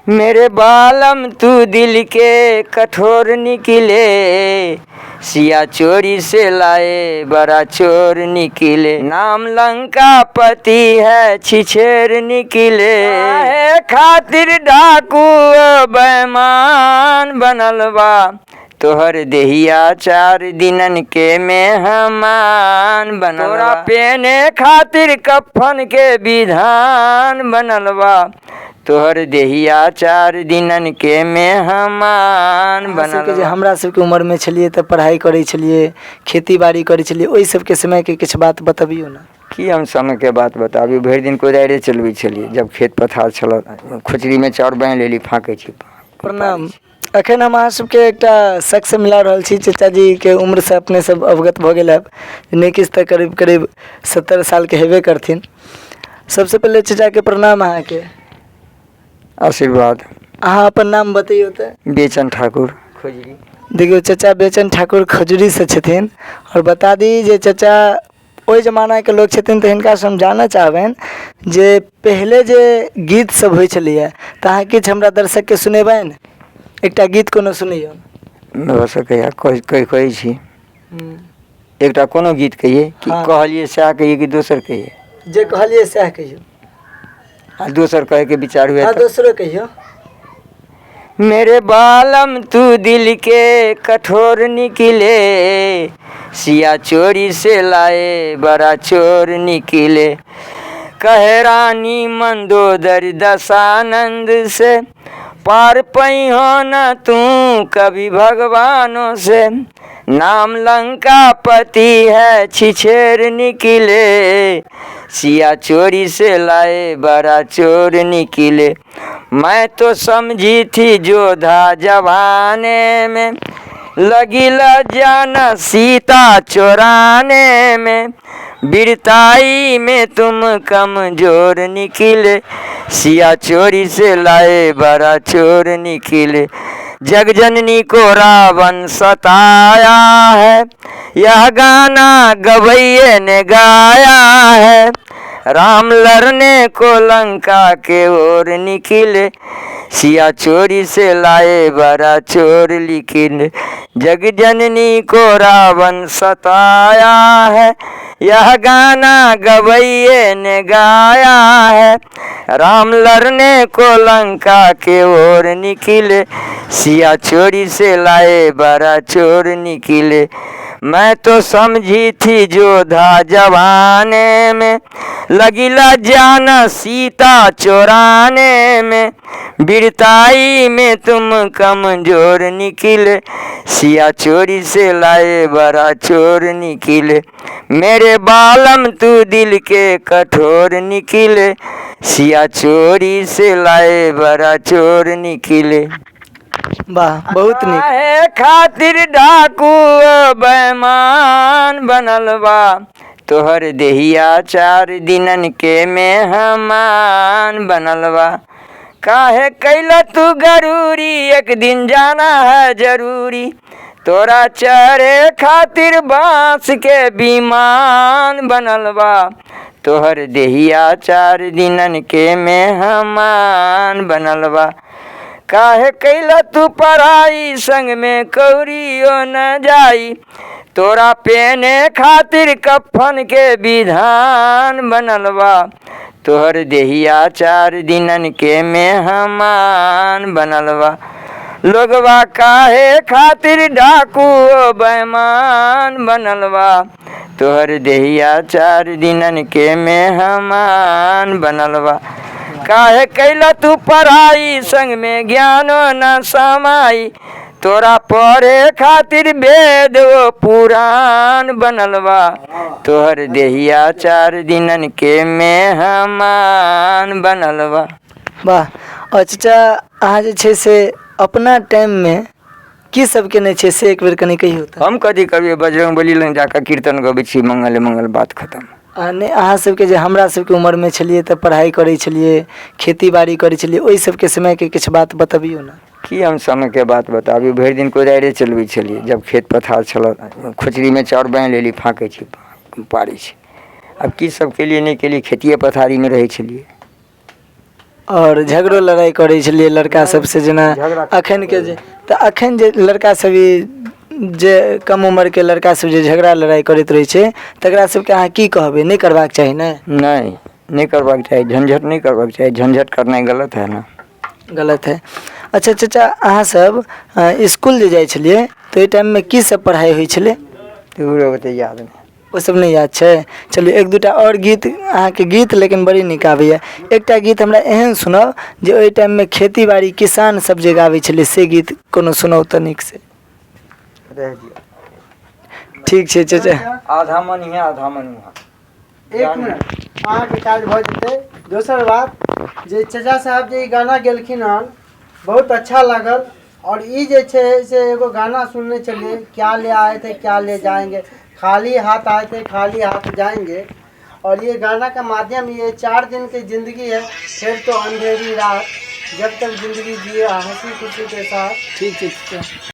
मेरे बालम तू दिल के कठोर निकले, सिया चोरी से लाए बड़ा चोर निकले। नाम लंका पति है छिछेर निकले, खातिर डाकू बेईमान बनल बा। तोहर देहिया 4 दिनन के मेहमान बनल बा। तोरा पेने खातिर कफन के विधान बनल बा। तोहर देहिया 4 दिनन के मेहमान बनल बा। हमरा सबके उम्र में छलिए तो पढ़ाई करे छलिए, खेती बाड़ी करे छलिए, ओई सबके समय के कुछ बात बताबियो ना। कि हम समय के बात बताबी, भरि दिन कोदारिए चलबै छलिए। जब खेत पथार छल, खुचरी में चाउर बांधि लेली, फाँकै छी। प्रणाम। अखन हम अहाँ सबके एकटा शख्स से मिला रहल छी। चाचा जी के उम्र से अपने सब अवगत भ गेल हैब, नहीं किछ तो करीब करीब 70 साल के हेबे करथिन। सबसे पहले चाचा के प्रणाम। अहाँ के आशीर्वाद। अहाँ अपन नाम बतैयो तो। बेचन ठाकुर खोजरी। देखियो चाचा बेचन ठाकुर खजूरी से छथिन। और बता दी जे चाचा ओई जमाना के लोग छथिन, तो हिनका से हम जानना चाहबेन जे पहले जे गीत सब होइ छलिए, तो अहाँ किछ हमरा दर्शक के सुनेबेन। एकटा गीत कोनो सुनैयो। भऽ सकैया कहै छी। एकटा कोनो गीत कहिए कि कहलिए सएह कहिए कि दोसर कहिए? जे कहलिए सएह कहियो। आ दोसर कहे के विचार हुए तो दोसरो कहियो। मेरे बालम तू दिल के कठोर निकले, सिया चोरी से लाए बड़ा चोर निकले। कहे रानी मंदोदरी दशानंद से, पार पैहो न तू कभी भगवानों से। नाम लंका पति है छिछेर निकले, सिया चोरी से लाए बड़ा चोर निकले। मैं तो समझी थी जोधा जवाने में, लगी लजाना सीता चोराने में। वीरताई में तुम कमजोर निकले, सिया चोरी से लाए बड़ा चोर निकले। जगजननी को रावण सताया है, यह गाना गवैये ने गाया है। राम लड़ने को लंका के ओर निकले, सिया चोरी से लाए बड़ा चोर निकले। जगजननी को रावण सताया है, यह गाना गवैये ने गाया है। राम लड़ने को लंका के ओर निकले, सिया चोरी से लाए बड़ा चोर निकले। मैं तो समझी थी जोधा जवाने में, लगी लजाना सीता चोराने में। वीरताई में तुम कमजोर निकले, सिया चोरी से लाए बड़ा चोर निकले। मेरे बालम तू दिल के कठोर निकले, सिया चोरी से लाए बड़ा चोर निकले। वाह, बहुत नीक। खातिर डाकू बेईमान बनल बा। तोहर देहिया 4 दिनन के मेहमान बनल बा। काहे कैला तू गरूरी, एक दिन जाना है जरूरी। तोरा चढ़े खातिर बांस के विमान बनल बा। तोहर देहिया 4 दिनन के मेहमान बनल बा। काहे कैला तू पढ़ाई, संग में कौड़ियो न जाई। तोरा पेने खातिर कफन के विधान बनल बा। तोहर देहिया 4 दिनन के मेहमान बनल बा। लोगवा काहे खातिर डाकू बेईमान बनल बा। तोहर देहिया 4 दिनन के मेहमान बनल बा। काहे कैला तू पढ़ाई, संग में ज्ञानो न समाई। तोरा पढ़े खातिर वेद वो पुराण बनल बा। तोहर देहिया 4 दिनन के मेहमान बनल बा। वाह। और चाचा अहाँ जे छै से अपना टाइम में की सब केने छै से एक बेर कनी कहियो त। हम कथी करबे, बजरंगबली लग जाकर कीर्तन गबै छी, मंगल मंगल बात खत्म। नहीं, अहाँ सबके जे हमरा सबके उम्र में छलिए तो पढ़ाई करे छलिए, खेती बाड़ी करे छलिए, ओई सबके समय के कुछ बात बताबियो ना। कि हम समय के बात बताबी, भरि दिन कोदारिए चलबै छलिए। जब खेत पथार छल, खुचरी में चाउर बांधि लेली, फाँकै छी, पारै छी। अब की सब के लिए नहीं के लिए खेतिए पथारी में रहे छलिए। और झगड़ो लड़ाई करै छलियै लड़का सबसे, जेना झगड़ा अखन के जे तऽ अखन जे लड़का सब जे कम उम्र के लड़का सब जे झगड़ा लड़ाई करैत रहै छै तकरा सबके अहाँ की कहबै, नहीं करबाक चाही ने? नहीं करबाक चाही, झंझट नहीं करबाक चाही, झंझट करनाइ गलत है ना। गलत है। अच्छा चाचा, अहाँ सब स्कूल जे जाइ छलियै तऽ ओहि टाइममे की सब पढ़ाई होइ छलै? ओते याद नहीं। वो सब नहीं याद छै? चलिए एक दूटा और गीत, अहाँके गीत लेकिन बड़ी नीक आबैए। एकटा गीत हमरा एहन सुनाउ जे ओहि टाइममे खेती बाड़ी किसान सब जे गाबै छलै से गीत कोनो सुनाउ तऽ नीक से। रह दिया। ठीक छै चाचा। आधा मन यहाँ आधा मन वहाँ। एक मिनट, अहाँके काज भऽ जेतै। दोसर बात जे चाचा साहब जे ई गाना गेलखिन हन बहुत अच्छा लागल। और ई जे छै से एगो गाना सुनने चलिए, क्या ले आए थे क्या ले जाएंगे, खाली हाथ आए थे खाली हाथ जाएंगे। और ये गाना का माध्यम ये 4 दिन की ज़िंदगी है, फिर तो अंधेरी रात, जब तक ज़िंदगी जिए हंसी खुशी के साथ। ठीक है चाचा।